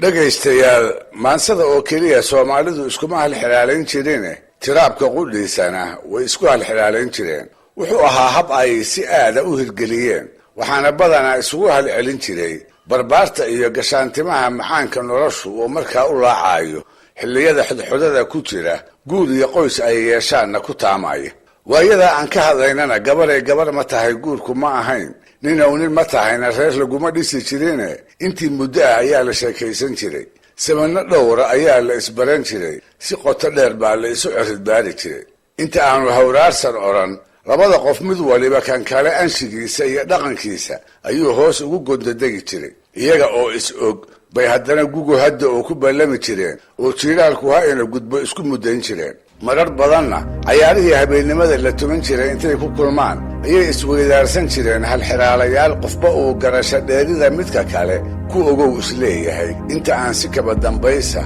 dhagaystayaal maansada oo keliya Soomaalidu iskuma halxiraaleyn jireen tiraabka qudhiisana way isku halxiraaleyn jireen wuxuu ahaa hab ay si aad u hirgeliyeen waxaana badanaa isugu halcelin jiray barbaarta iyo gashaantimaha macaanka noloshu oo markaa u laacayo xilliyada xidxodada ku jira guur iyo qoys ay yeeshaanna ku taamaya waayada aan ka hadlaynana gabar ma tahay guurku ma ahayn nin ma tahayna reer laguma dhisi jireen intii muddo ah ayaa la sheekaysan jiray samano dhowra ayaa la isbaran jiray si qoto dheer baa la isu ciridbaari jiray inta aanu hawraarsan oran labada qof mid waliba kan kale anshigiisa iyo dhaqankiisa ayuu hoos ugu gondadegi jiray iyaga oo is og bay haddana gugu hadda oo ku ballami jireen oo jiiraalku ha ina gudbo isku mudayn jireen marar badanna cayaarihii habeennimada la tuman jiray intay ku kulmaan ayay isweydaarsan jireen halxiraalayaal qofba uu garasho dheerida midka kale ku ogow isleeyahay inta aan si kaba dambaysa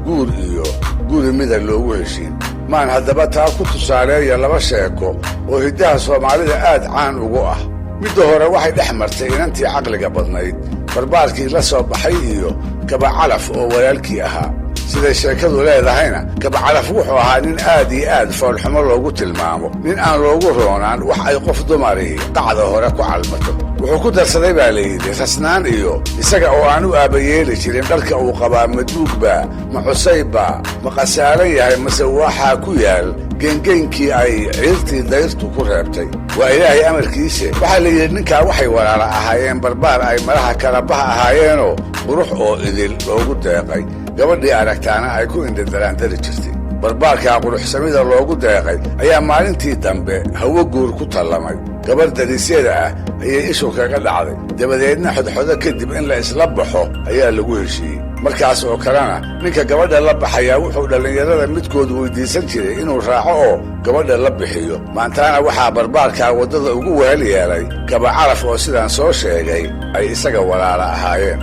guur iyo guri loogu heshiin maan haddaba taa ku tusaaleeya laba sheeko oo hiddaha Soomaalida aad caan ugu ah midda hore waxay dhex martay inantii caqliga badnayd barbaarkii la soo baxay iyo kaba calaf oo walaalkii ahaa sida sheekadu leedahayna kaba calaf wuxuu ahaa nin aad iyo aad foolxumo loogu tilmaamo nin aan loogu roonaan wax ay qof dumari qacda hore ku calmato wuxuu ku darsaday baa layidhi rasnaan iyo isaga oo aan u aabayeeli jirin dharka uu qabaa maduugba ma cusayba ma qasaalan yahay mase waxaa ku yaal gengeynkii ay ciirtii dayrtu ku reebtay waa ilaahay amarkiisa waxaa la yidhi ninkaa waxay walaala ahaayeen barbaar ay malaha kalabaha ahaayeenoo qurux oo idil loogu deeqay gabadhii aragtaana ay ku indhadaraandari jirtay barbaarkaa quruxsamida loogu deeqay ayaa maalintii dambe hawo guur ku tallamay gabar darisyada ah ayay ishu kaga dhacday dabadeedna xodxodo kadib in la isla baxo ayaa lagu heshiiyey markaas oo kalena ninka gabadha la baxayaa wuxuu dhallinyarada midkood weydiisan jiray inuu raaco oo gabadha la bixiyo maantaana waxaa barbaarkaa waddada ugu wehel yeelay kaba calaf oo sidaan soo sheegay ay isaga walaala ahaayeen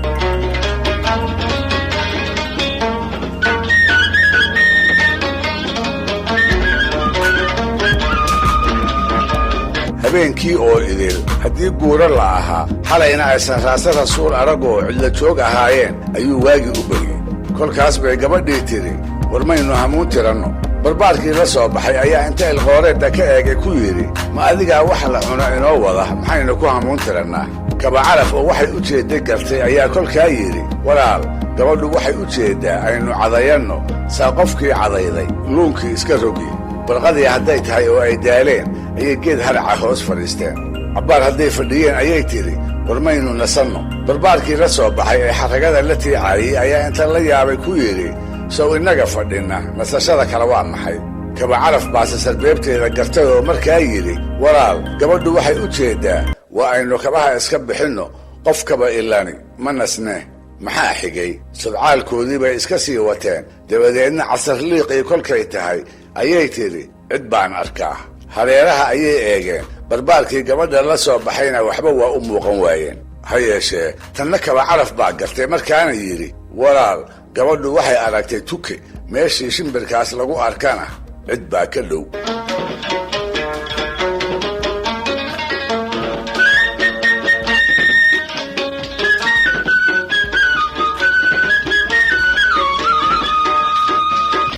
habeenkii oo idil haddii guura la ahaa xalayna aysan raase rasuul arag oo cidla joog ahaayeen ayuu waagii u baryey kolkaas bay gabadhii tidhi war maynu hamuun tiranno barbaarkii la soo baxay ayaa inta ilqooreedda ka eegay ku yidhi ma adigaa wax la cuno inoo wada maxaynu ku hamuun tirannaa kaba calaf oo waxay u jeedday gartay ayaa kolkaa yidhi walaal gabadhu waxay u jeeddaa aynu cadayanno saa qofkii cadayday luunkii iska rogi barqadii hadday tahay oo ay daaleen ayay geed haraca hoos fadhiisteen cabbaar hadday fadhiyeen ayay tidhi war maynu nasanno barbaarkii la soo baxay ee xarragada la tiicaayey ayaa inta la yaabay ku yidhi sow innaga fadhinna nasashada kale waa maxay kaba calaf baase sarbeebteeda gartay oo markaa yidhi walaal gabadhu waxay u jeeddaa waa aynu kabaha iska bixinno qof kaba ilani ma nasnee maxaa xigay sodcaalkoodii bay iska sii wateen dabadeedna casarliiqii kolkay tahay ayay tidhi cid baan arkaa hareeraha ayay eegeen barbaarkii gabadha la soo baxayna waxba waa u muuqan waayeen ha yeeshee tanna kaba calaf baa gartay markaana yidhi walaal gabadhu waxay aragtay tuke meeshii shimbirkaas lagu arkana cid baa ka dhow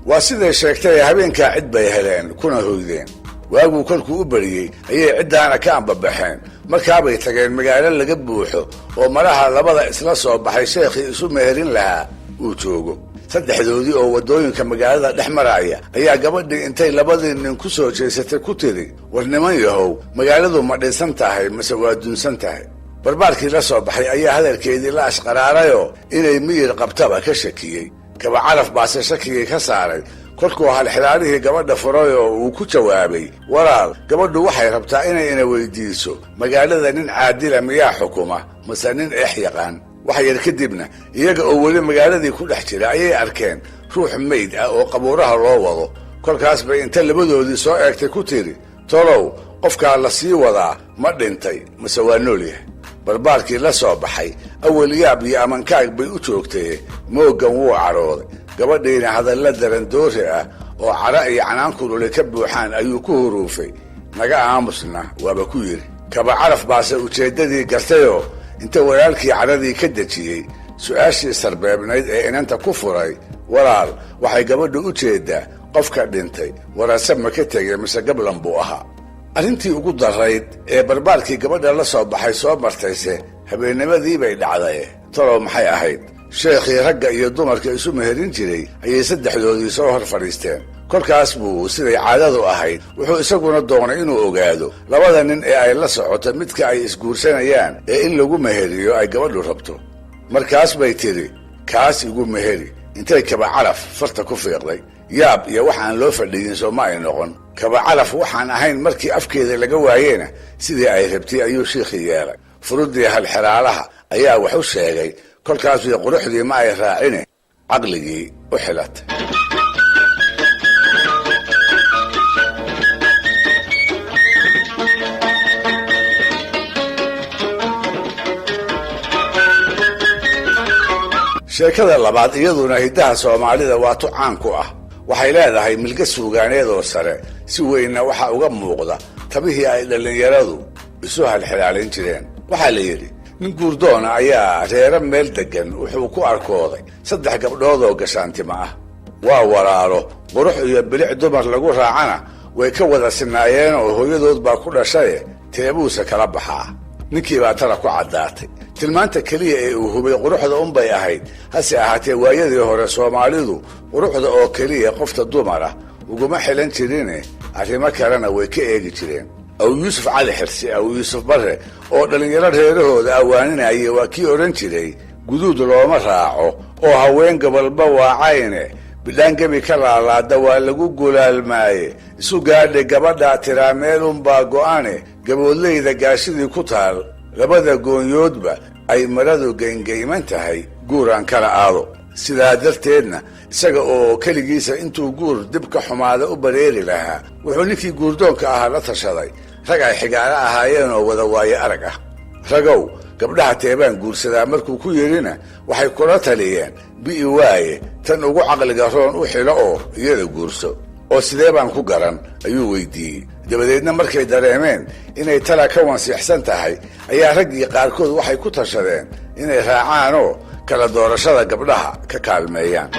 waa siday sheegtay habeenkaa cid bay heleen kuna hoydeen waaguu kolkuu u bariyey ayay ciddaana ka ambabaxeen markaabay tageen magaalo laga buuxo oo malaha labada isla soo baxay sheekhii isu meherin lahaa uu joogo saddexdoodii oo waddooyinka magaalada dhex maraya ayaa gabadhii intay labadii nin ku soo jeesatay ku tidhi war niman yahow magaaladu ma dhisan tahay mase waa dunsan tahay barbaarkii la soo baxay ayaa hadalkeedii la ashqaraarayoo inay miyir qabtaba ka shakiyey kaba calaf baase shakigii ka saaray kolkuu halxilaalihii gabadha furay oo uu ku jawaabay walaal gabadhu waxay rabtaa inay ina weydiiso magaalada nin caadila miyaa xukuma mase nin eex yaqaan wax yar kadibna iyaga oo weli magaaladii ku dhex jira ayay arkeen ruux mayd ah oo qabuuraha loo wado kolkaas bay inta labadoodii soo eegtay ku tidhi tolow qofkaa la sii wadaa ma dhintay mase waa nool yahay barbaarkii la soo baxay awal yaab iyo amankaag bay u joogtay mooggan wuu cadhooday gabadhiina hadalla darandoori ah oo cadho iyo canaankulule ka buuxaan ayuu ku huruufay naga aamusna waaba ku yidhi kaba calaf baase ujeeddadii gartayoo inta walaalkii cadhadii ka dejiyey su-aashii sarbeebnayd ee inanta ku furay walaal waxay gabadhu u jeedaa qofka dhintay warase ma ka tegay mise gablan buu ahaa. arrintii ugu darayd ee barbaarkii gabadha la soo baxay soo martayse habeennimadii bay dhacday. talow maxay ahayd? sheekhii ragga iyo dumarka isu meherin jiray ayay saddexdoodii soo hor fadhiisteen. kolkaas buu siday caadadu ahayd wuxuu isaguna doonay inuu ogaado labada nin ee ay la socoto midka ay isguursanayaan ee in lagu meheriyo ay gabadhu rabto. markaas bay tidhi kaas igu meheri, intay kabacalaf farta ku fiiqday. yaab iyo waxaan loo fadhiyin soo ma ay noqon. kabacalaf waxaan ahayn markii afkeeda laga waayeena sidii ay rabtay ayuu shiikhii yeelay. furudii halxiraalaha ayaa wax u sheegay. kolkaasbay quruxdii ma ay raacine caqligii u xilatay. sheekada labaad iyaduna hiddaha soomaalida waa tu caan ku ah. waxay leedahay milga suugaaneedoo sare, si weynna waxaa uga muuqda tabihii ay dhallinyaradu isu halxilaalin jireen. waxaa la yidhi nin guurdoona ayaa reero meel deggan wuxuu ku arkooday 3 gabdhood oo gashaantima ah. waa walaalo qurux iyo bilic dumar lagu raacana way ka wada sinaayeen oo hooyadood baa ku dhashaye teebuusa kala baxaa. ninkii baa tala ku caddaatay. tilmaanta keliya ee uu hubay quruxda unbay ahayd. hase ahaatee waayadii hore soomaalidu quruxda oo keliya qofta dumara uguma xilan jirine arrimo kalena way ka eegi jireen. aw yuusuf cali xirsi aw yuusuf barre oo dhallinyaro reerahooda awaaninaya waa kii odhan jiray guduud looma raaco oo haween gabalba waacayne bidhaan gebi ka laalaada waa lagu gulaalmaaye isu gaadhay gabadhaa tiraa meelunbaa go'ane gaboodlayda gaashidii ku taal labada goonyoodba ay maradu geyngeyman tahay guuraan kala aado. sidaa darteedna isaga oo keligiisa intuu guur dib ka xumaada u bareeri lahaa wuxuu ninkii guurdoonka ahaa la tashaday rag ay xigaalo ahaayeen oo wada waaye arag ah. ragow gabdhaha teebaan guursadaa markuu ku yidhina waxay kula taliyeen bi'i waaye tan ugu caqliga roon u xilo oo iyada guurso. oo sidee baan ku garan ayuu weydiiyey. dabadeedna markay dareemeen inay tala ka wansiixsan tahay ayaa raggii qaarkood waxay ku tashadeen inay raacaanoo kala doorashada gabdhaha ka kaalmeeyaan.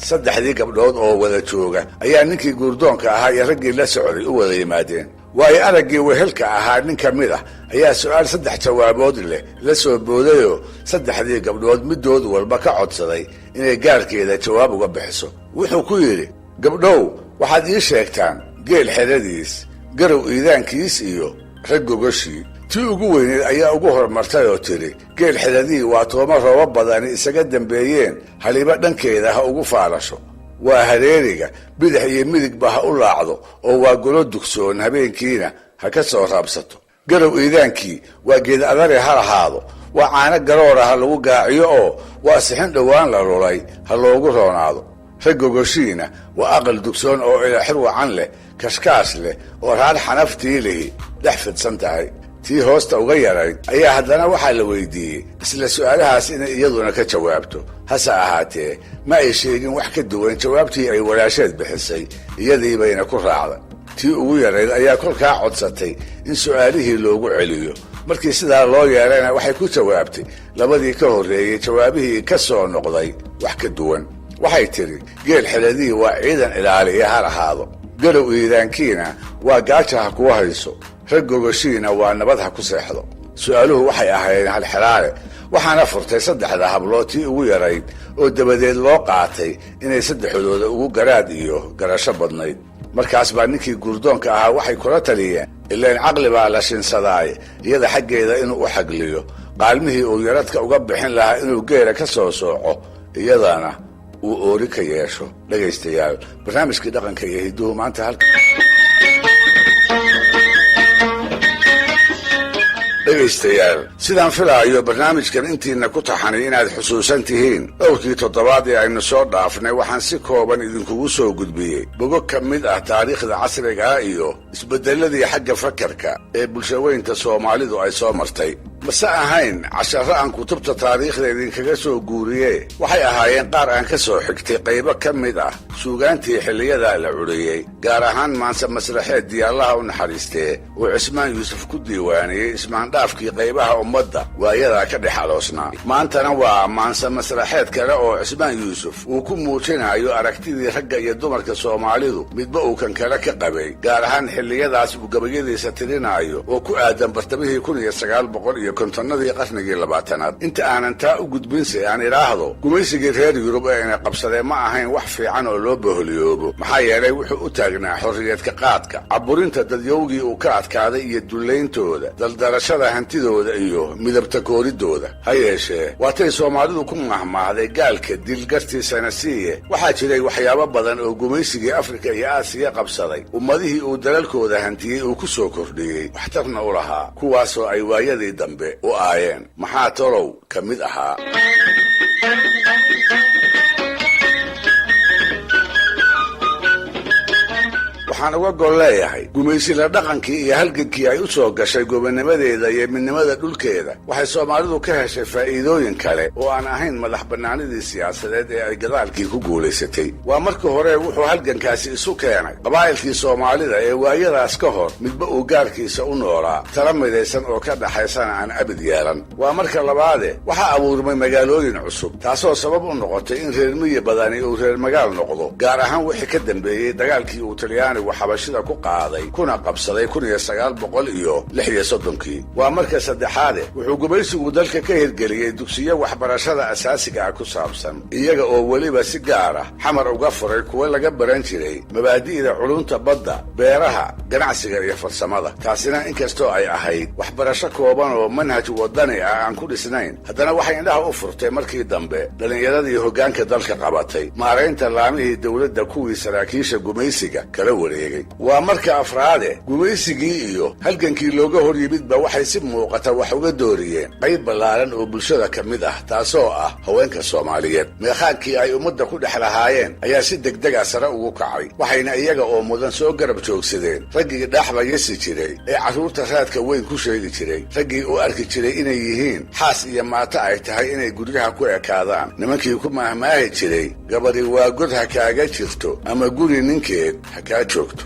saddexdii gabdhood oo wada jooga ayaa ninkii guurdoonka ahaa iyo raggii la socday u wada yimaadeen. waayo araggii wehelka ahaa nin ka mid ah ayaa su'aal 3 jawaabood leh la soo boodayoo saddexdii gabdhood middood walba ka codsaday inay gaarkeeda jawaab uga bixiso. wuxuu ku yidhi gabdhow waxaad ii sheegtaan geel xeradiis, garow iidaankiis iyo rag gogoshii. tii ugu weyneed ayaa ugu hormartay oo tidhi geel xeradii waa tooma rooba badani isaga dambeeyeen haliba dhankeeda ha ugu faalasho. waa hareeriga bidix iyo midigba ha u laacdo oo waa golo dugsoon habeenkiina ha ka soo raabsato. garow iidaankii waa geed adare ha lahaado, waa caano garoora ha lagu gaaciyo oo waa sixin dhowaan la lulay ha loogu roonaado. rag gogoshiina waa aqal dugsoon oo ilaxir wacan leh, kashkaash leh oo raar xanaftii lihi dhex fidsan tahay. tii hoosta uga yarayd ayaa haddana waxaa la weydiiyey isla su'aalahaas inay iyaduna ka jawaabto. hase ahaatee ma ay sheegin wax ka duwan jawaabtii ay walaasheed bixisay, iyadii bayna ku raacday. tii ugu yarayd ayaa kolkaa codsatay in su'aalihii loogu celiyo. markii sidaa loo yeelayna waxay ku jawaabtay labadii ka horreeyey jawaabihii ka soo noqday wax ka duwan. waxay tidhi geel xeladii waa ciidan ilaaliya ha lahaado, garow iidaankiina waa gaaja ha kuwa hayso, rag gogoshiina waa nabad ha ku seexdo. su'aaluhu waxay ahaayeen halxiraale, waxaana furtay 3 hablood tii ugu yarayd oo dabadeed loo qaatay inay saddexdooda ugu garaad iyo garasho badnayd. markaas baa ninkii guurdoonka ahaa waxay kula taliyeen ilaan caqli baa la shinsadaaye iyada xaggeeda inuu u xagliyo, qaalmihii uu yaradka uga bixin lahaa inuu geela ka soo sooco, iyadana uu oori ka yeesho. dhegaystayaal, barnaamijkii dhaqanka iyo hidduhu maanta halka dhegaystayaal sidaan filaayo barnaamijkan intiina ku taxanay inaad xusuusan tihiin dhowrkii toddobaad ee aynu soo dhaafnay waxaan si kooban idinkugu soo gudbiyey bogo ka mid ah taariikhda casrigaa iyo isbeddeladii xagga fakarka ee bulshaweynta soomaalidu ay soo martay. mase ahayn casharo aan kutubta taariikhda idinkaga soo guuriye waxay ahaayeen qaar aan ka soo xigtay qaybo ka mid ah suugaantii xilliyadaa la curiyey gaar ahaan maanse masraxeed diyaalaha u naxariistee uu cismaan yuusuf ku diiwaaniyey ismaandhaafkii qaybaha ummadda waayadaa ka dhex aloosnaa maantana waa maanse masraxeed kale oo cismaan yuusuf uu ku muujinayo aragtidii ragga iyo dumarka soomaalidu midba uu kan kale ka qabay gaar ahaan xilliyadaas uu gabayadiisa tirinaayo oo ku aadan bartamihii 1950 qarnigii 20aad inta aanan taa u gudbinse aan idhaahdo gumaysigii reer yurub ee ina qabsadee ma ahayn wax fiican oo loo boholiyoobo maxaa yeelay wuxuu u taagnaa xorriyadka qaadka caburinta dadyowgii uu ka adkaaday iyo dullayntooda daldarashada hantidooda iyo midabta kooridooda ha yeeshee waatay soomaalidu ku mahmaahday gaalka dilgartiisana siiye waxaa jiray waxyaabo badan oo gumaysigii afrika iyo aasiya qabsaday ummadihii uu dalalkooda hantiyey uu ku soo kordhiyey waxtarna u lahaa kuwaasoo ay waayadii dambe u aayeen maxaa tolow ka mid ahaa waxaan uga gol leeyahay gumaysila dhaqankii iyo halgankii ay u soo gashay gobonnimadeeda iyo midnimada dhulkeeda waxay soomaalidu ka heshay faa'iidooyin kale oo aan ahayn madax bannaanidii siyaasadeed ee ay gadaalkii ku guulaysatay waa markii hore wuxuu halgankaasi isu keenay qabaa'ilkii soomaalida ee waayadaas ka hor midba uu gaarkiisa u noolaa tala midaysan oo ka dhaxaysana aan abid yeelan waa marka labaade waxaa abuurmay magaalooyin cusub taasoo sabab u noqotay in reer miyi badani uu reer magaal noqdo gaar ahaan wixii ka dambeeyey dagaalkii uu talyaanigu xabashida ku qaaday kuna qabsaday 1936 waa marka saddexaade wuxuu gumaysigu dalka ka hirgeliyey dugsiyo waxbarashada asaasiga ah ku saabsan iyaga oo weliba si gaar ah xamar uga furay kuwa laga baran jiray mabaadi'da culunta badda beeraha ganacsiga iyo farsamada taasina inkastoo ay ahayd waxbarasho kooban oo manhaj wadani ah aan ku dhisnayn haddana waxay indhaha u furtay markii dambe dhallinyaradii hoggaanka dalka qabatay maaraynta laamihii dowladda kuwii saraakiisha gumaysiga kala wareegay waa marka afraade gumaysigii iyo halgankii looga hor yimidba waxay si muuqata wax uga dooriyeen qayb ballaaran oo bulshada ka mid ah taasoo ah haweenka soomaaliyeed meekhaankii ay ummadda ku dhex lahaayeen ayaa si degdega sare ugu kacay waxayna iyaga oo mudan soo garab joogsadeen raggii dhaaxba yasi jiray ee carruurta raadka weyn ku sheegi jiray raggii u arki jiray inay yihiin xaas iyo maato ay tahay inay guryaha ku ekaadaan nimankii ku mahmaahi jiray gabadhi waa god ha kaaga jirto ama guri ninkeed ha kaa joogto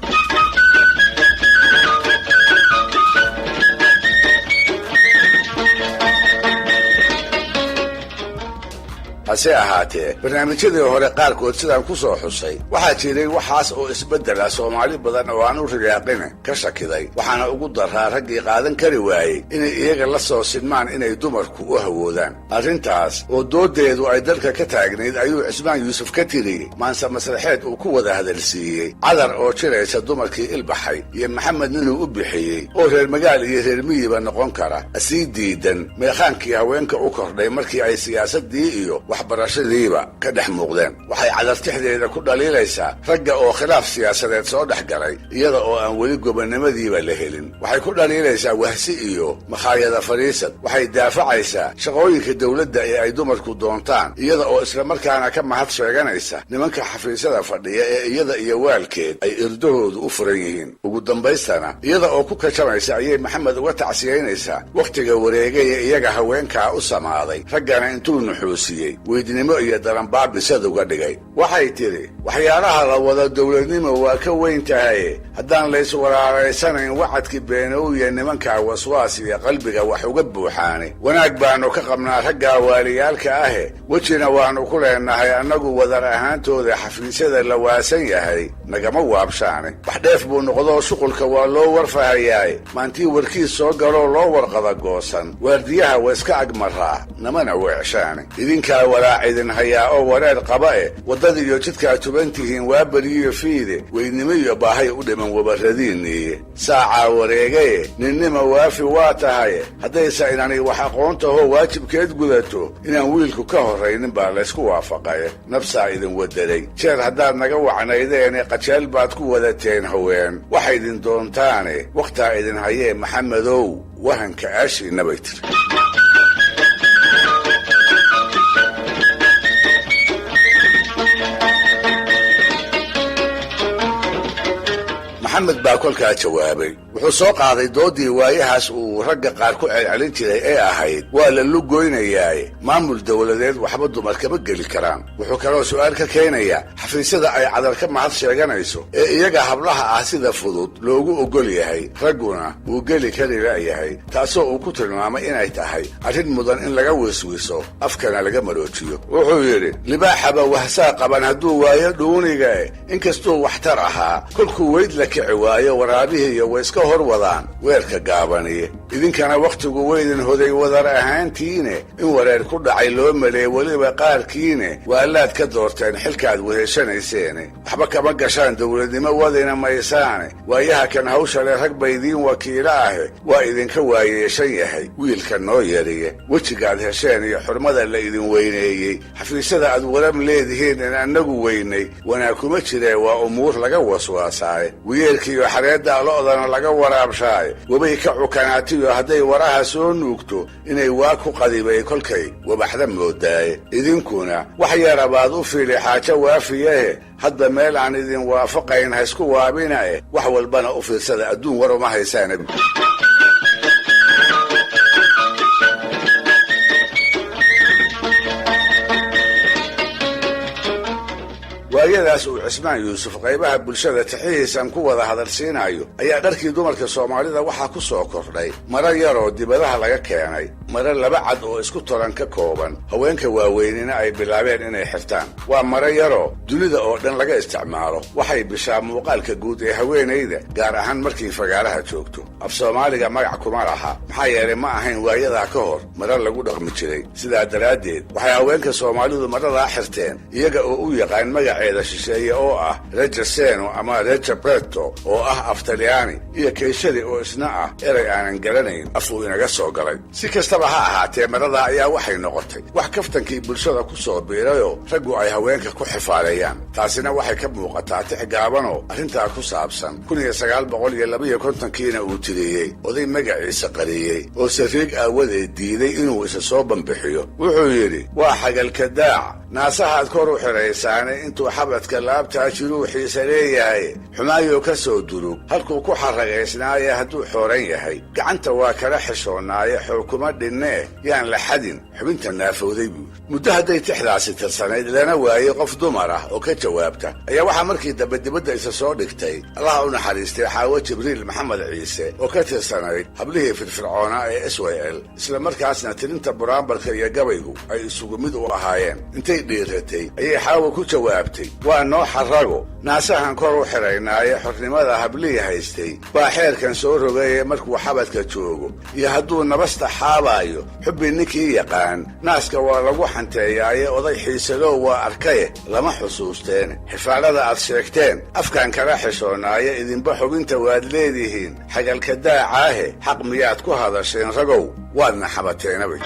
hase ahaatee barnaamijyadii hore qaarkood sidaan ku soo xusay waxaa jiray waxaas oo isbeddela soomaali badan oo aan u riyaaqine ka shakiday waxaana ugu daraa raggii qaadan kari waayey inay iyaga la soo sinmaan inay dumarku u hawoodaan arrintaas oo dooddeedu ay dalka ka taagnayd ayuu cismaan yuusuf ka tiriyey maanse masraxeed uu ku wada hadalsiiyey cadar oo jiraysa dumarkii ilbaxay iyo maxamed ninuu u bixiyey oo reer magaal iyo reer miyiba noqon kara asii diidan meekhaankii haweenka u kordhay markii ay siyaasaddii iyo waxbarashadiiba ka dhex muuqdeen waxay cadartixdeeda ku dhaliilaysaa ragga oo khilaaf siyaasadeed soo dhex galay iyada oo aan weli gobonnimadiiba la helin waxay ku dhaliilaysaa wahsi iyo makhaayada fadhiisad waxay daafacaysaa shaqooyinka dowladda ee ay dumarku doontaan iyada oo islamarkaana ka mahad sheeganaysa nimanka xafiisyada fadhiya ee iyada iyo waalkeed ay irdahoodu u furan yihiin ugu dambaystana iyada oo ku kajamaysa ayay maxamed uga tacsiyaynaysaa wakhtiga wareegaya iyaga haweenkaa u samaaday raggana intuu nuxuusiyey weydnimo iyo daranbaabisad uga dhigay waxay tidhi waxyaalaha la wada dowladnimo waa ka weyn tahaye haddaan layswaraaraysanayn wacadkii beenowya nimankaa waswaas iyo qalbiga wax uga buuxaane wanaag baannu ka qabnaa raggaa waaliyaalka ahe wejina waannu ku leennahay annagu wadar ahaantooda xafiisyada la waasan yahay nagama waabshaane wax dheef buu noqdoo shuqulka waa loo warfahayaaye maantii warkiis soo galoo loo warqada goosan waardiyaha waa iska agmaraa namana weecshaane idinkaa walaac idin hayaa oo wareer qaba e waddada iyo jidkaa tuban tihiin waa beriyiyo fiide weydnimo iyo baahay u dhiman wabarradiinniiye saacaa wareegaye ninnima waafi waa tahaye haddaysa inani wax aqoontahoo waajibkeed gudato inaan wiilku ka horraynin baa laysku waafaqaye nafsaa idin wadaday jeer haddaad naga wacnaydeene qajeel baad ku wadateen haween waxa idin doontaane wakhtaa idin hayee maxamedow wahanka aashiinna bay tiri maxamed baa kolkaa jawaabay. wuxuu soo qaaday doodii waayahaas uu ragga qaar ku celcelin jiray ee ahayd waa la lugoynayaaye maamul dawladeed waxba dumar kama geli karaan. wuxuu kaloo su'aal ka keenayaa xafiisyada ay cadar ka mahad sheeganayso ee iyaga hablaha ah sida fudud loogu ogol yahay, ragguna uu geli kari la'yahay, taasoo uu ku tilmaamay inay tahay arrin mudan in laga wiswiso afkana laga maroojiyo. wuxuu yidhi libaaxaba wahsaa qaban hadduu waayo dhuunigae inkastuu waxtar ahaa kolkuu weyd la kici waayo waraabihiiyo way iska hor wadaan weerka gaabaniye. idinkana wakhtigu weydin hoday wadar ahaantiine in wareer ku dhacay loo maleey weliba qaarkiine waalaad ka doorteen xilkaad weheshanayseene waxba kama gashaan dawladnimo wadina maysaane waayaha kan hawshale rag ba idiin wakiilo ahe waa idinka waayeeshan yahay wiilka noo yariye wejigaad hesheen iyo xurmada la idin weyneeyey xafiisyada aad waram leedihiin in annagu weynay wanaag kuma jiree waa umuur laga waswaasaaye wiyeelkiiyo xareedda lo'dana laga waraabshaaye wabay ka cukanaatiyo hadday waraha soo nuugto inay waa ku qadibay kolkay wabaxda moodaaye. idinkuna wax yara baad u fiili xaajo waafiyahe hadba meel aan idin waafaqayn ha isku waabinae wax walbana u fiirsada adduun war uma haysaana. waayadaas uu cismaan yuusuf qaybaha bulshada tixihiisan ku wada hadalsiinayo ayaa dharkii dumarka soomaalida waxaa ku soo kordhay maro yaroo dibadaha laga keenay, maro laba cad oo isku tolan ka kooban, haweenka waaweynina ay bilaabeen inay xirtaan. waa maro yaroo dunida oo dhan laga isticmaalo, waxay bishaa muuqaalka guud ee haweenayda gaar ahaan markii fagaaraha joogto. af soomaaliga magac kuma laha maxaa yeelay ma ahayn waayadaa ka hor maro lagu dhaqmi jiray. sidaa daraaddeed waxay haweenka soomaalidu maradaa xirteen iyaga oo u yaqaan magaceeda shisheeye oo ah rejeseno ama rejepreto oo ah af talyaani, iyo kayshadi oo isna ah erey aanan garanayn afuu inaga soo galay. si kastaba ha ahaatee maradaa ayaa waxay noqotay wax kaftankii bulshada ku soo biirayoo raggu ay haweenka ku xifaaleeyaan. taasina waxay ka muuqataa tix gaabanoo arrintaa ku saabsan 1952kiina uu tiriyey oday magaciisa qariyey oo sariig aawadeed diiday inuu isa soo bambixiyo. wuxuu yidhi waa xagalka daac naasahaad kor u xidhaysaane intuu xabadka laabtaa jiruuxiisa leeyahay xumaayoo ka soo durug halkuu ku xarragaysnaaye hadduu xooran yahay gacanta waa kala xishoonnaaye xoog kuma dhinnee yaan la xadin xubinta naafowday buuri. muddo hadday tixdaasi tirsanayd lana waayey qof dumar ah oo ka jawaabta ayaa waxaa markii dambe dibadda isa soo dhigtay allaha u naxariistay xaawo jibriil maxamed ciise oo ka tirsanayd hablihii firfircoonaa ee SYL isla markaasna tirinta buraambarka iyo gabaygu ay isugu mid u ahaayeen. intay dhiiratay ayay xaawo ku jawaabtay waa noo xarrago naasahan kor u xidhaynaaye xornimada hablihii haystay baa xeerkan soo rogaye markuu xabadka joogo iyo hadduu nabasta xaabaayo xubbi ninkii yaqaan naaska waa lagu xanteeyaaye oday xiisaloo waa arkaye lama xusuusteen xifaalada aad sheegteen afkan kala xishoonnaaye idinba xubinta waad leedihiin xagalka daacaahe xaq miyaad ku hadasheen ragow waadna xabateenabay.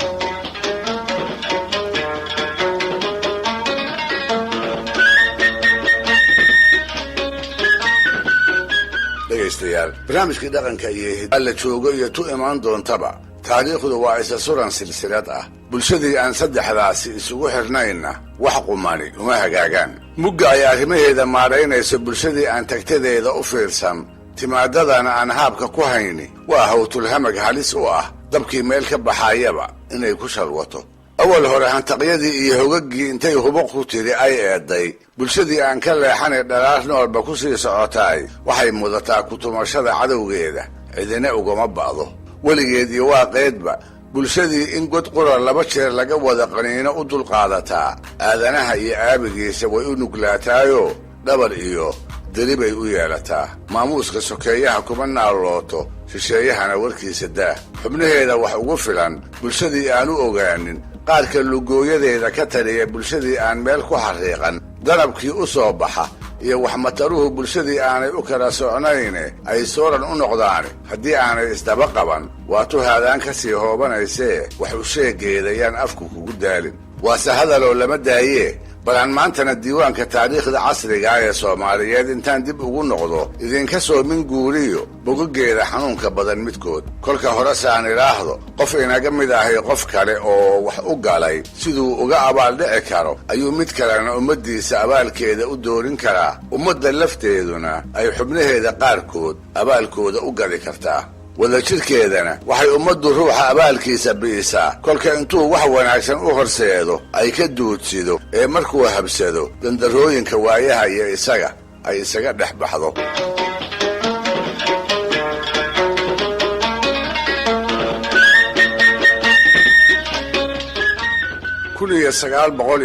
dhegaystayaal barnaamijkii dhaqanka iyo la joogo iyo tu imaan doontaba taariikhdu waa isa suran silsilad ah. bulshadii aan saddexdaasi isugu xirnaynna wax qumani uma hagaagaan. mugga ay arrimaheeda maadhaynayso bulshadii aan tagtadeeda u fiirsan timaadadana aan haabka ku hayni waa hawtulhamag halis u ah dabkii meel ka baxaayaba inay ku shalwato. awal hore hantaqyadii iyo hogaggii intay hubo ku tiri ay eedday bulshadii aan ka leexanay dhalaar noolba ku sii socotaay waxay mudataa kutumashada cadowgeeda cidina ugama ba'do. weligeed iyo waaqeedba bulshadii in god qura 2 jeer laga wada qaniino u dulqaadataa aadanaha iyo aabigiisa way u nuglaataayoo dhabar iyo deri bay u yeelataa. maamuuska sokeeyaha kuma naalooto shisheeyahana warkiisa daah. xubnaheeda wax ugu filan bulshadii aan u ogaanin qaarka lugooyadeeda ka taliya bulshadii aan meel ku xariiqan danabkii u soo baxa iyo wax mataruhu bulshadii aanay u kala socnayne ay sooran u noqdaan haddii aanay isdaba qaban waa tu haadaan ka sii hoobanaysee wax u sheegeeda yaan afku kugu daalin. waase hadaloo lama daayee bal aan maantana diiwaanka taariikhda casriga ah ee soomaaliyeed intaan dib ugu noqdo idinka soo min guuriyo bogogeeda xanuunka badan midkood kolka hore saan idhaahdo qof inaga mid ahay qof kale oo wax u galay siduu uga abaaldhici karo ayuu mid kalena ummaddiisa abaalkeeda u doorin karaa ummadda lafteeduna ay xubnaheeda qaarkood abaalkooda u gadi kartaa wadajirkeedana waxay ummaddu ruuxa abaalkiisa bi'isaa kolka intuu wax wanaagsan u horseedo ay ka duudsido ee markuu habsado dandarooyinka waayaha iyo isaga ay isaga dhex baxdo.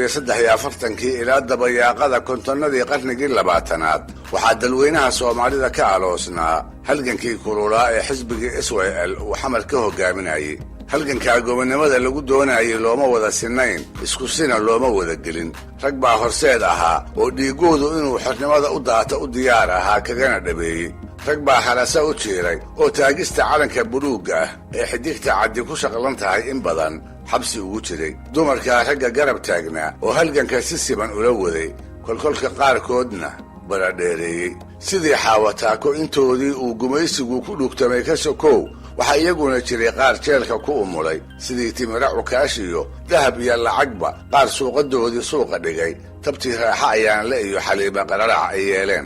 ilaa dabayaaqada kontonnadii qarnigii 20aad waxaa dalweynaha soomaalida ka aloosnaa halgankii kululaa ee xisbigii SYL uu xamar ka hogaaminayay. halgankaa gobonnimada lagu doonayay looma wada sinnayn, isku sina looma wada gelin. rag baa horseed ahaa oo dhiiggoodu inuu xornimada u daato u diyaar ahaa kagana dhabeeyey. rag baa harasa u jiiray oo taagista calanka buluugga ah ee xidigta caddi ku shaqlan tahay in badan xabsi ugu jiray. dumarkaa ragga garab taagnaa oo halganka si siban ula waday, kolkolka qaarkoodna baradheereeyey. sidii xaawataako intoodii uu gumaysigu ku dhugtamay ka sokow waxaa iyaguna jiray qaar jeelka ku umulay, sidii timira cukaash iyo dahab iyo lacagba qaar suuqadoodii suuqa dhigay. tabtii raaxa ayaanle iyo xaliima qararac ay yeeleen.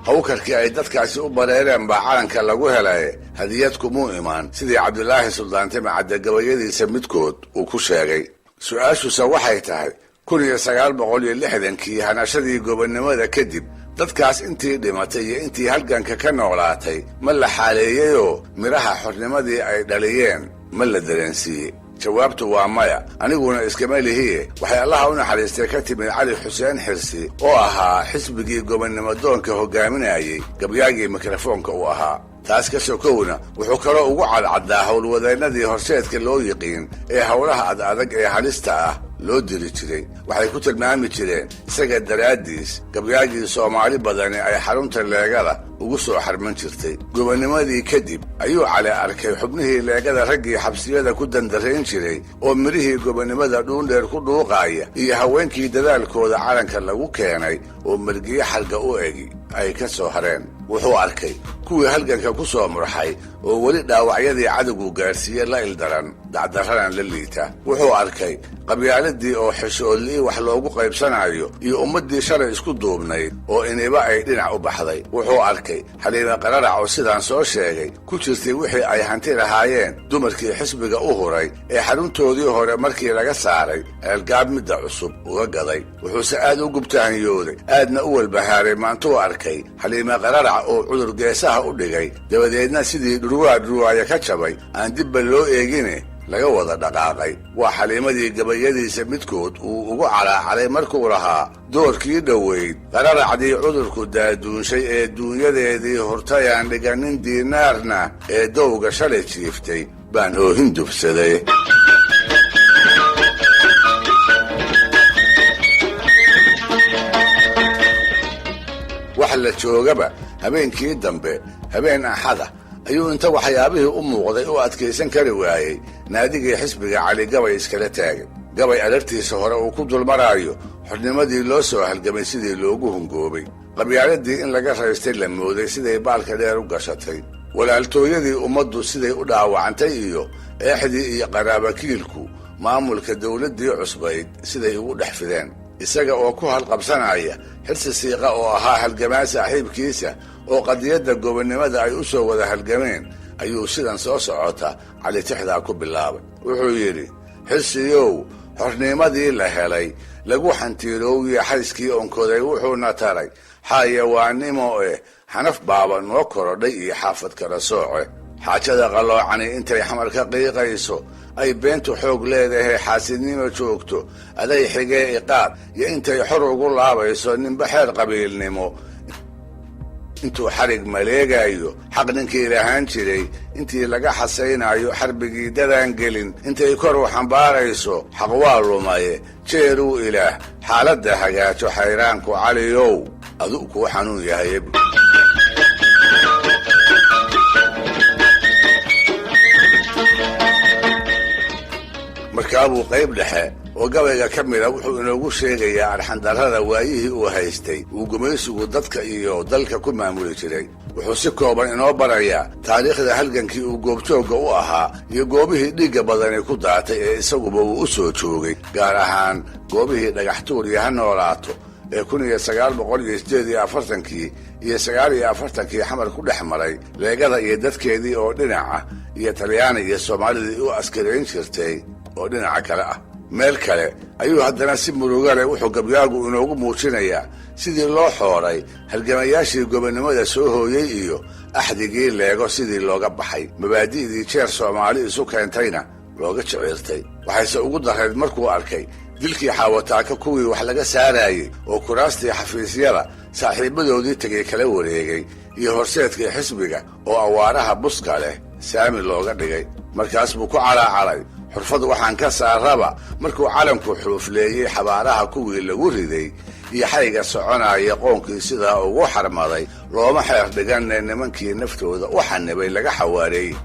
hawkarkii ay dadkaasi u bareereen baa calanka lagu helay hadiyad kumuu imaan, sidii cabdulaahi suldaantime cadde gabayadiisa midkood uu ku sheegay. su-aashuse waxay tahay 1960kii hanashadii gobonnimada kadib dadkaas intii dhimatay iyo intii halganka ka noolaatay ma la xaaleeyeyoo midhaha xornimadii ay dhaliyeen ma la dareensiiyey? jawaabtu waa maya. aniguna iskama lihiye waxay allaha u naxariistay ka timid cali xuseen xirsi oo ahaa xisbigii gobonnimo doonka hogaaminayay, gabyaagii mikrofoonka u ahaa. taas ka sokowna wuxuu kaloo ugu cadcaddaa howlwadeennadii horseedka loo yiqiin ee howlaha adadag ee halista ah loo diri jiray. waxay ku tilmaami jireen isaga daraaddiis gabyaagii soomaali badani ay xarunta leegada ugu soo xarman jirtay. gobonnimadii kadib ayuu cali arkay xubnihii leegada raggii xabsiyada ku dandarayn jiray oo midhihii gobonnimada dhuundheer ku dhuuqaaya iyo haweenkii dadaalkooda calanka lagu keenay oo margiyo xarga u egi ay ka soo hareen. wuxuu arkay kuwii halganka ku soo murxay oo weli dhaawacyadii cadowgu gaarsiiye la ildaran dacdaranan la liita. wuxuu arkay qabyaaladii oo xishoodlii wax loogu qaybsanayo iyo ummaddii shalay isku duubnayd oo iniba ay dhinac u baxday. wuxuu arkay xaliima qararac oo sidaan soo sheegay ku jirtay wixii ay hanti lahaayeen dumarkii xisbiga u huray ee xaruntoodii hore markii laga saaray eelgaab midda cusub uga gaday. wuxuuse aad u gubtahanyooday, aadna u walbahaaray maantuu arkay xaliima qararac oo cudur geesaha u dhigay, dabadeedna sidii dhurwaaya ka jabay aan dibba loo eegine laga wada dhaqaaqay. waa xaliimadii gabayadiisa midkood uu ugu calaacalay markuu lahaa doorkii dhoweyd qararacdii cudurku daaduunshay ee duunyadeedii hurtayaan dhiganin diinaarna ee dowga shalay jiiftay baan oohin dubsaday. wax la joogaba habeenkii dambe, habeen axada, ayuu inta waxyaabihii u muuqday u adkaysan kari waayey naadigii xisbiga cali gabay iskala taagay. gabay alartiisa hore uu ku dulmaraayo xornimadii loo soo halgamay sidii loogu hungoobay, qabyaaladii in laga raystay la mooday siday baalka dheer u gashatay, walaaltooyadii ummaddu siday u dhaawacantay iyo eexdii iyo qaraabakiilku maamulka dawladdii cusbayd siday ugu dhex fideen. isaga oo ku halqabsanaya xirsi siiqa oo ahaa halgamaa saaxiibkiisa oo qadiyadda gobonnimada ay u soo wada halgameen ayuu sidan soo socota cali tixdaa ku bilaabay. wuxuu yidhi: xirsiyow, xornimadii la helay lagu xantiiroowiye xayskii onkoday wuxuuna taray xaayawaannimo xanaf baaba noo korodhay iyo xaafad kala sooce. xaajada qalloocani intay xamar ka qiiqayso ay beentu xoog leedahay xaasidnimo joogto aday xigee iqaad iyo intay xor ugu laabayso ninba xeer qabiilnimo intuu xarig maleegayo xaq ninkii lahaan jiray intii laga xasaynayo xarbigii dadaan gelin intay kor u xambaarayso xaq waa lumaye jeeruu ilaah xaaladda hagaajo xayraanku caliyow aduu kuu xanuun yahay. markaabuu qayb dhexe oo gabayga ka mida wuxuu inoogu sheegayaa arxandarrada waayihii uu haystay uu gumaysigu dadka iyo dalka ku maamuli jiray. wuxuu si kooban inoo barayaa taariikhda halgankii uu goobjoogga u ahaa iyo goobihii dhiigga badani ku daatay ee isaguba uu u soo joogay, gaar ahaan goobihii dhagaxtuur iyo ha noolaato ee 1948 iyo 49 xamar ku dhex maray leegada iyo dadkeedii oo dhinaca iyo talyaani iyo soomaalidii u askarayn jirtay oo dhinaca kale ah. meel kale ayuu haddana si muruga leh wuxuu gabyaagu inoogu muujinayaa sidii loo xooray halgamayaashii gobonnimada soo hooyey iyo axdigii leego sidii looga baxay, mabaadi'dii jeer soomaali isu keentayna looga jiciirtay. waxayse ugu darayd markuu arkay dilkii xaawataaka kuwii wax laga saarayey oo kuraastii xafiisyada saaxiibadoodii tegay kala wareegay iyo horseedkii xisbiga oo awaaraha buska leh saami looga dhigay. markaas buu ku calaacalay xurfad waxaan ka saaraba markuu calanku xuufleeyey xabaaraha kuwii lagu riday iyo xayga soconaya qoonkii sidaa ugu xarmaday looma xeer dhiganne nimankii naftooda u xanibay laga xawaareeyey.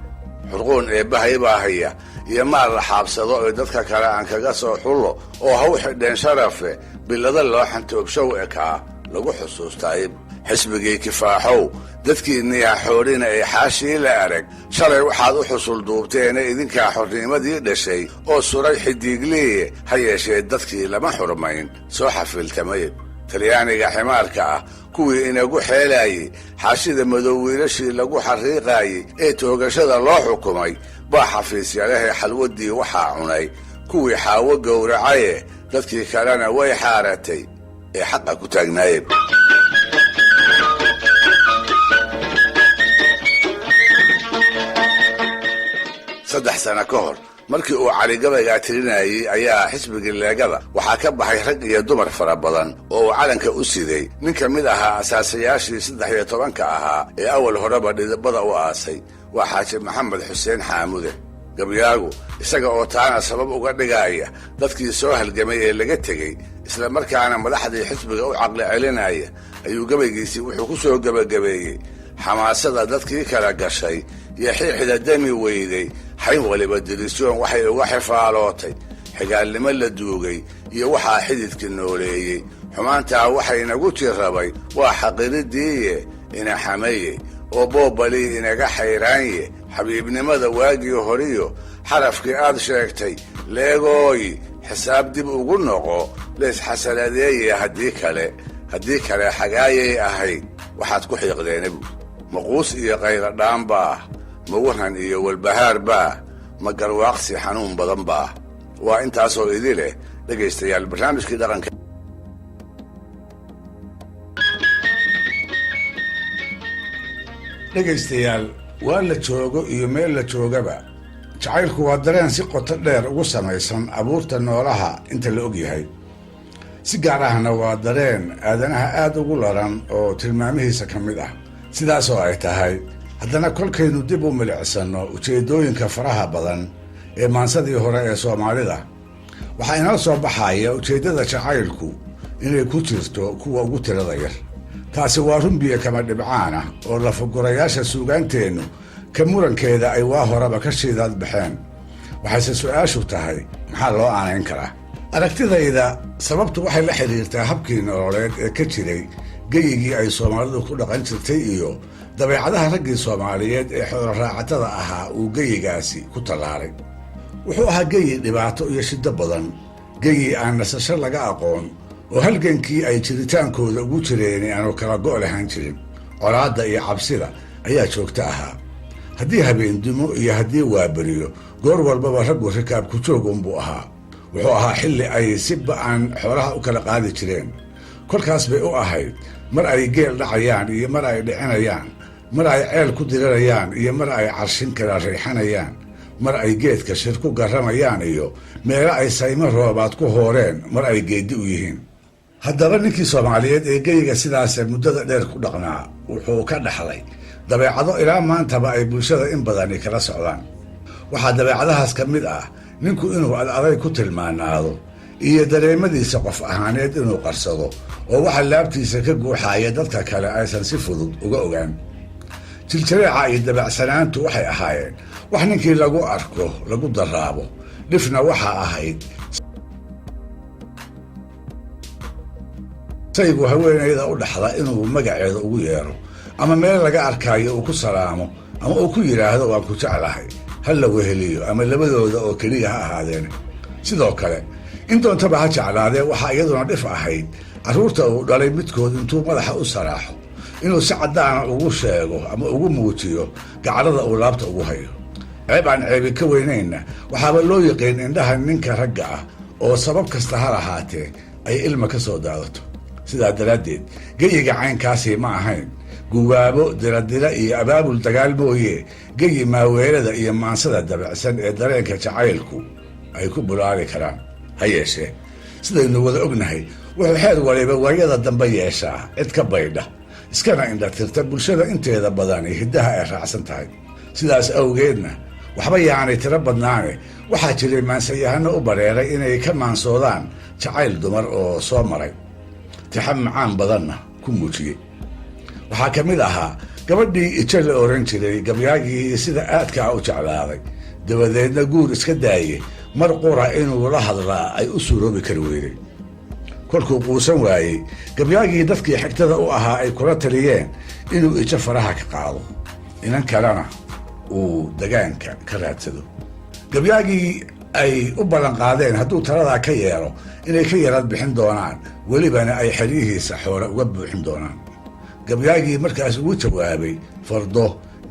xurquun eebbahay baa haya iyo maal la xaabsado ee dadka kale aan kaga soo xullo oo ha u xidheen sharafe bilada loo xantoobshow ekaa lagu xusuustaay. xisbigii kifaaxow dadkiinniya xoodhina ee xaashii la arag shalay waxaad u xusul duubteene idinkaa xornimadii dhashay oo suray xidiigliye ha yeeshee dadkii lama xurmayn soo xafiiltamay. talyaaniga ximaarka ah kuwii inagu xeelaayey xaashida madow wiilashii lagu xariiqaayey ee toogashada loo xukumay baa xafiisyalehee xalwaddii waxaa cunay kuwii xaawo gowracaye dadkii kalena way xaaratay ee xaqa ku taagnaayeen. 3 sano ka hor markii uu cali gabaygaa tirinayey ayaa xisbigii leegada waxaa ka baxay rag iyo dumar fara badan oo uu calanka u siday nin ka mid ahaa asaasayaashii 13 ahaa ee awal horeba dhidibada u aasay. waa xaaji maxamed xuseen xaamude. gabyaagu isaga oo taana sabab uga dhigaya dadkii soo halgamay ee laga tegey isla markaana madaxdii xisbiga u caqli celinaya ayuu gabaygiisii wuxuu ku soo gebagabeeyey xamaasada dadkii kala gashay iyo xiixda dami weyday xayn waliba dirisyoon waxay uga xifaalootay xigaalnimo la duugay iyo waxaa xididka nooleeyey. xumaantaa waxaynagu jirrabay waa xaqiridiiye ina xamaye oo boobalii inaga xayraanye xabiibnimada waagii horiyo xarafkii aad sheegtay leegooy xisaab dib ugu noqo leysxasanadeeye haddii kale xagaayay ahayd waxaad ku xiiqdeena buud. maquus iyo qayladhaan baah ma waran iyo walbahaar baah ma garwaaqsi xanuun badan baah. waa intaasoo idi leh dhegaystayaal barnaamijkii dhaqanka. dhegaystayaal waa la joogo iyo meel la joogaba jacaylku waa dareen si qoto dheer ugu samaysan abuurta noolaha inta la og yahay. si gaar ahna waa dareen aadanaha aad ugu laran oo tilmaamihiisa ka mid ah. sidaasoo ay tahay haddana kolkaynu dib u milicsanno ujeeddooyinka faraha badan ee maansadii hore ee soomaalida waxaa inoo soo baxaya ujeeddada jacaylku inay ku jirto kuwa ugu tirada yar. taasi waa runbiya kama dhibcaan ah oo lafagurayaasha suugaanteennu ka murankeeda ay waa horeba ka shiidaad baxeen. waxayse su'aashu tahay maxaa loo aanayn karaa? aragtidayda sababtu waxay la xidhiirtaa habkii nololeed ee ka jiray geyigii ay soomaalidu ku dhaqan jirtay iyo dabeecadaha raggii soomaaliyeed ee xooloraacatada ahaa uu geyigaasi ku tallaalay. wuxuu ahaa geyi dhibaato iyo shiddo badan, geyi aan nasasho laga aqoon oo halgankii ay jiritaankooda ugu jireen aanu kala go' lahaan jirin. colaadda iyo cabsida ayaa joogto ahaa. haddii habeendumo iyo haddii waaberiyo goor walbaba raggu rikaabku joog unbuu ahaa. wuxuu ahaa xilli ay si ba'an xoolaha u kala qaadi jireen. kolkaas bay u ahayd mar ay geel dhacayaan iyo mar ay dhicinayaan, mar ay ceel ku dirirayaan iyo mar ay carshin kala riixanayaan, mar ay geedka shir ku garramayaan iyo meelo ay saymo roobaad ku hooreen mar ay geeddi u yihiin. haddaba ninkii soomaaliyeed ee geyiga sidaasee muddada dheer ku dhaqnaa wuxuu ka dhaxlay dabeecado ilaa maantaba ay bulshada in badani kala socdaan. waxaa dabeecadahaas ka mid ah ninku inuu adaday ku tilmaanaado iyo dareemadiisa qof ahaaneed inuu qarsado oo waxa laabtiisa ka guuxaaya dadka kale aysan si fudud uga ogaan. jiljareeca iyo dabacsanaantu waxay ahaayeen wax ninkii lagu arko lagu daraabo dhifna waxaa ahayd saygu haweenayda u dhaxda inuu magaceeda ugu yeero ama meel laga arkaayo uu ku salaamo ama uu ku yidhaahdo waan ku jeclahay ha la weheliyo ama labadooda oo keliya ha ahaadeen sidoo kale in doontaba ha jeclaadee waxaa iyaduna dhif ahayd carruurta uu dhalay midkood intuu madaxa u saraaxo inuu si caddaana ugu sheego ama ugu muujiyo gacalada uu laabta ugu hayo ceeb aan ceebi ka weynaynna waxaaba loo yiqiin indhaha ninka ragga ah oo sabab kasta ha lahaatee ay ilma ka soo daadato sidaa daraaddeed geyiga caynkaasi ma ahayn guwaabo diradira iyo abaabul dagaal mooye geyi maaweelada iyo maansada dabacsan ee dareenka jacaylku ay ku bulaali karaan ha yeeshee sidaynu wada ognahay wuxuu xeer waliba waayada dambe yeeshaa cid ka baydha iskana indhatirta bulshada inteeda badani hiddaha ay raacsan tahay sidaas awgeedna waxba yaanay tiro badnaane waxaa jiray maansayahano u bareeray inay ka maansoodaan jacayl dumar oo soo maray tixab macaan badanna ku muujiyey waxaa ka mid ahaa gabadhii ijo la oran jiray gabyaagii sida aadkaa u jeclaaday dabadeedna guur iska daaye mar qura inuu la hadlaa ay u suuroobi kari weyday kolkuu quusan waayey gabyaagii dadkii xigtada u ahaa ay kula taliyeen inuu ijo faraha ka qaado inan kalena uu degaanka ka raadsado gabyaagii ay u ballanqaadeen hadduu taladaa ka yeelo inay ka yarad bixin doonaan welibana ay xeryihiisa xoole uga buuxin doonaan gabyaagii markaas ugu jawaabay fardo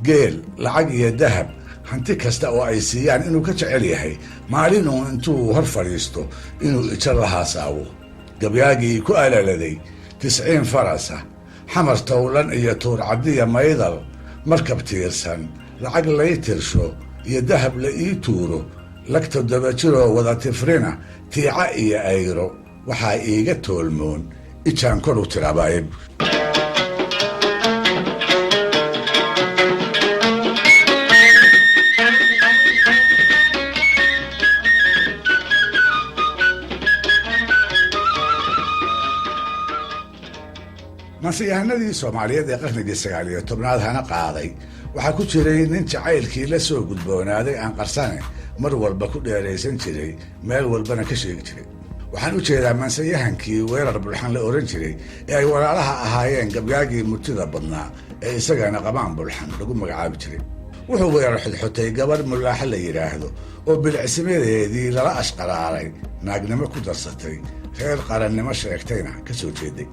geel lacag iyo dahab hanti kasta oo ay siiyaan inuu ka jecel yahay maalin uun intuu hor fadhiisto inuu ijo la haasaawo gabyaagii ku alaladay 90 farasa xamar towlan iyo tuurcadiya maydal markab tiirsan lacag lay tirsho iyo dahab la ii tuuro lagta dabajiroo wada tifrina tiica iyo ayro waxaa iiga toolmoon ijaan kor u tirabaayb mansiyahanadii soomaaliyeed ee qarnigii 19aad hana qaaday waxaa ku jiray nin jacaylkii la soo gudboonaaday aan qarsane mar walba ku dheeraysan jiray meel walbana ka sheegi jiray waxaan u jeedaa mansiyahankii weerar bulxan la oran jiray ee ay walaalaha ahaayeen gabyaagii murtida badnaa ee isagana qabaan bulxan lagu magacaabi jiray wuxuu weerar xodxotay gabarh mulaaxa la yidhaahdo oo bilcisimadeedii lala ashqaraaray naagnimo ku darsatay reer qarannimo sheegtayna ka soo jeeday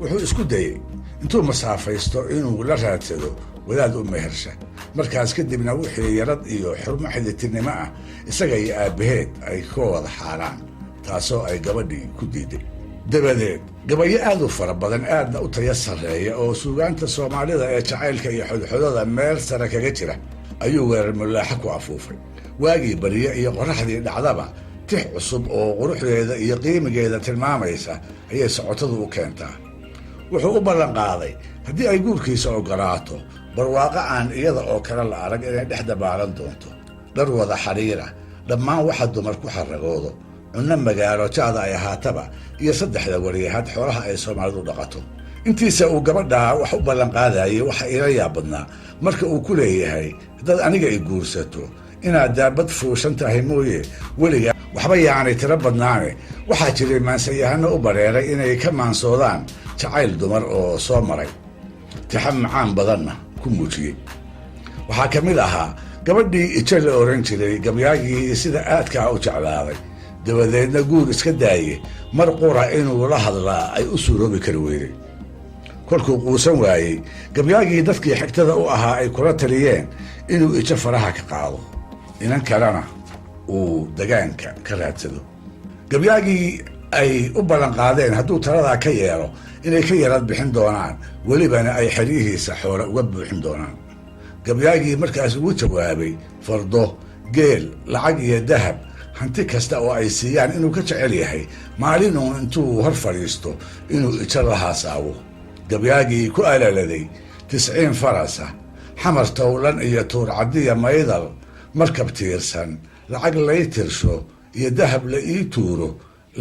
wuxuu isku dayey intuu masaafaysto inuu la raadsado wadaad u mehersha markaas kadibna wixii yarad iyo xurmo xidhitirnimo ah isaga iyo aabbaheed ay ka wada xaaraan taasoo ay gabadhii ku diiday dabadeed gabayo aad u fara badan aadna u taya sarreeya oo suugaanta soomaalida ee jacaylka iyo xodxodada meel sare kaga jira ayuu weerar mulaaxa ku afuufay waagii bariye iyo qorraxdii dhacdaba tix cusub oo quruxdeeda iyo qiimigeeda tilmaamaysa ayay socotadu u keentaa wuxuu u ballanqaaday haddii ay guurkiisa oggolaato barwaaqo aan iyada oo kale la arag inay dhex dabaalan doonto dhar wada xidhiira dhammaan waxa dumar ku xaragoodo cunno magaalo jaada ay ahaataba iyo 3 wariyahad xoolaha ay soomaalidu dhaqato intiisa uu gabadhaa wax u ballanqaadayay waxa ila yaabadnaa marka uu ku leeyahay haddaad aniga i guursato inaad daabad fuushan tahay mooye weliga waxba yaanay tiro badnaane waxaa jiray maansayahano u bareeray inay ka maansoodaan jacayl dumar oo soo maray tixab macaan badanna ku muujiyey waxaa ka mid ahaa gabadhii ijo la oran jiray gabyaagii sida aadkaa u jeclaaday dabadeedna guur iska daaye mar qura inuu la hadlaa ay u suuroobi kari weyday kolkuu quusan waayey gabyaagii dadkii xigtada u ahaa ay kula taliyeen inuu ijo faraha ka qaado inan kalena uu degaanka ka raadsado gabyaagii ay u ballanqaadeen hadduu taladaa ka yeelo inay ka yarad bixin doonaan welibana ay xeryihiisa xoole uga buuxin doonaan gabyaagii markaas ugu jawaabay fardo geel lacag iyo dahab hanti kasta oo ay siiyaan inuu ka jecel yahay maalin uun intuu hor fadhiisto inuu ijo la haasaawo gabyaagii ku alaladay 90 farasa xamar towlan iyo tuurcadiya maydal markab tiirsan lacag lay tirsho iyo dahab la ii tuuro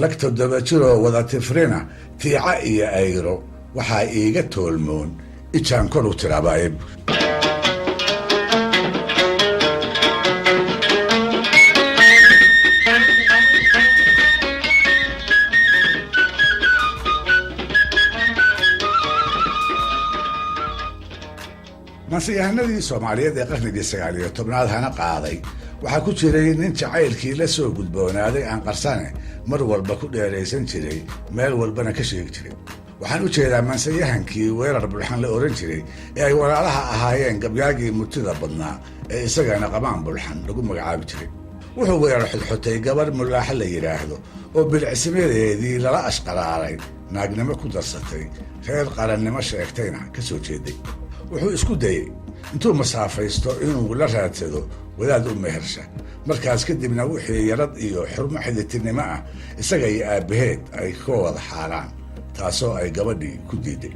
lagta dabajiroo wada tifrina tiica iyo ayro waxaa iiga toolmoon ijaan kor u tirabaayb maansiyahanadii Soomaaliyeed ee qarnigii 19aad hana qaaday waxaa ku jiray nin jacaylkii la soo gudboonaaday aan qarsane mar walba ku dheeraysan jiray meel walbana ka sheegi jiray. waxaan u jeedaa maansiyahankii Weerar Bulxan la oran jiray ee ay walaalaha ahaayeen gabyaagii murtida badnaa ee isagana Qabaan Bulxan lagu magacaabi jiray. wuxuu weerar xodxotay gabar mulaaxa la yiraahdo oo bilcisimadeedii lala ashqalaalay naagnimo ku darsatay reer qarannimo sheegtayna ka soo jeeday. wuxuu isku dayay intuu masaafaysto inuu la raadsado wadaad u mehersha markaas kadibna wixii yarad iyo xurmo xidhiidhnimo ah isaga iyo aabaheed ay ka wada xaalaan taasoo ay gabadhii ku diiday.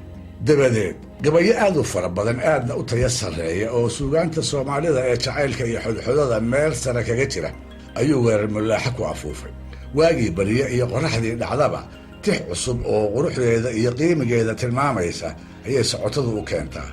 dabadeed gabayo aad u fara badan aadna u tayo sarreeya oo suugaanta Soomaalida ee jacaylka iyo xodxodada meel sare kaga jira ayuu Weerar mulaaxa ku afuufay. waagii bariye iyo qoraxdii dhacdaba tix cusub oo quruxdeeda iyo qiimigeeda tilmaamaysa ayay socotadu u keentaa.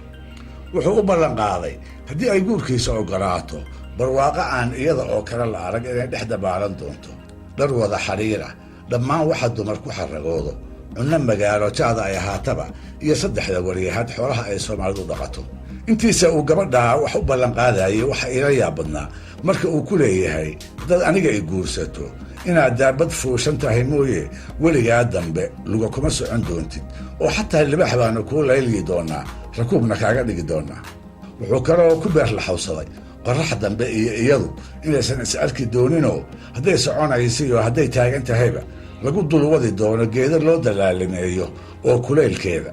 wuxuu u ballan qaaday haddii ay guurkiisa ogolaato barwaaqo aan iyada oo kale la arag inay dhex dabaalan doonto, dhar wada xariira, dhammaan waxa dumar ku xaragoodo, cunno magaalo jaada ay ahaataba iyo 3 wariyahad xoolaha ay Soomaalidu dhaqato. intiisa uu gabadhaa wax u ballan qaadayay waxa ila yaabadnaa marka uu ku leeyahay dad aniga ay guursato inaad daabad fuushan tahay mooye weligaa dambe luga kuma socon doontid oo xataa libax baanu kuu layliyi doonaa rakuubna kaaga dhigi doonaa. wuxuu kaloo ku beer la xawsaday qorax dambe iyo iyadu inaysan is arki dooninoo hadday soconayso iyo hadday taagan tahayba lagu dulwadi doono geedo loo dalaalimeeyo oo kulaylkeeda